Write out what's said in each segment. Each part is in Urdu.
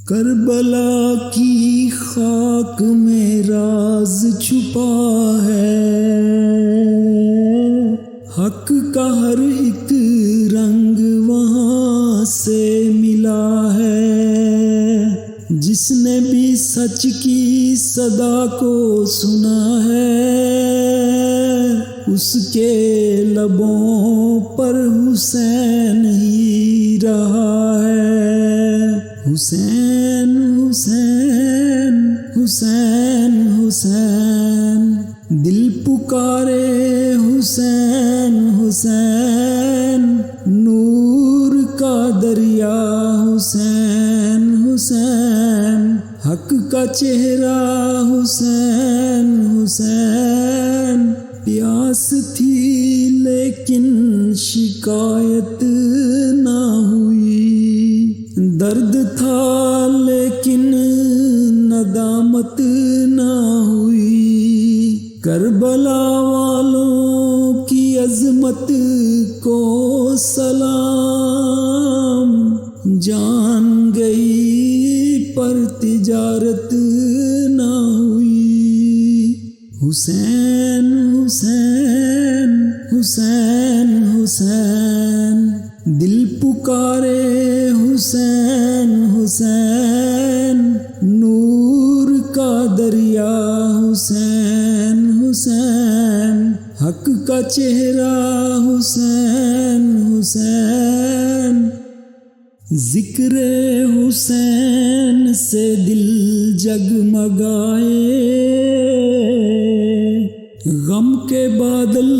کربلا کی خاک میں راز چھپا ہے، حق کا ہر ایک رنگ وہاں سے ملا ہے۔ جس نے بھی سچ کی صدا کو سنا ہے، اس کے لبوں پر حسین ہی رہا ہے۔ حسین حسین حسین حسین دل پکارے، حسین حسین نور کا دریا، حسین حسین حق کا چہرہ، حسین حسین پیاس تھی لیکن شکایت نہ ہوئی، درد تھا لیکن ندامت نہ ہوئی۔ کربلا والوں کی عظمت کو سلام، جان گئی پر تجارت نہ ہوئی۔ حسین حسین حسین حسین دل پکارے، حسین حسین نور کا دریا، حسین حسین حق کا چہرہ، حسین حسین ذکر حسین سے دل جگمگائے، غم کے بادل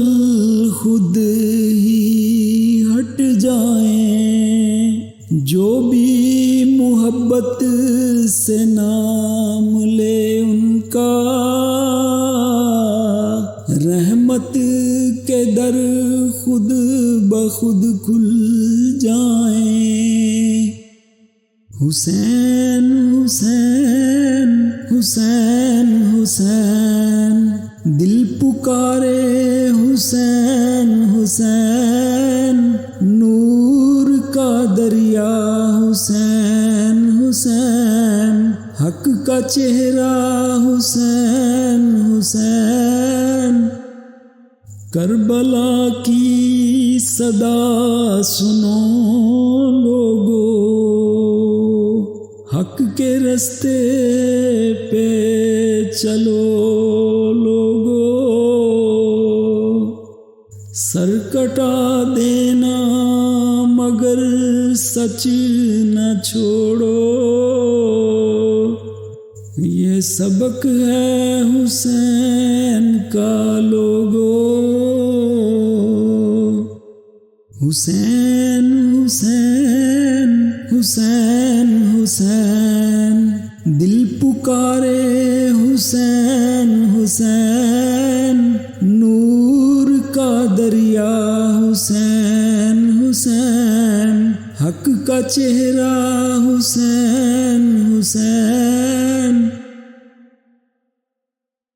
خود ہی ہٹ جائیں، جو بھی محبت سے نام لے ان کا، رحمت کے در خود بخود کھل جائیں۔ حسین حسین حسین حسین دل پکارے، حسین حسین نور کا دریا، حسین حسین حق کا چہرہ، حسین حسین کربلا کی صدا سنو لوگو، حق کے رستے پہ چلو لوگو، سر کٹا دینا مگر سچ نہ چھوڑو، یہ سبق ہے حسین کا لوگو۔ حسین حسین حسین حسین دل پکارے، حسین حسین نور کا دریا، حسین حسین حق کا چہرہ، حسین حسین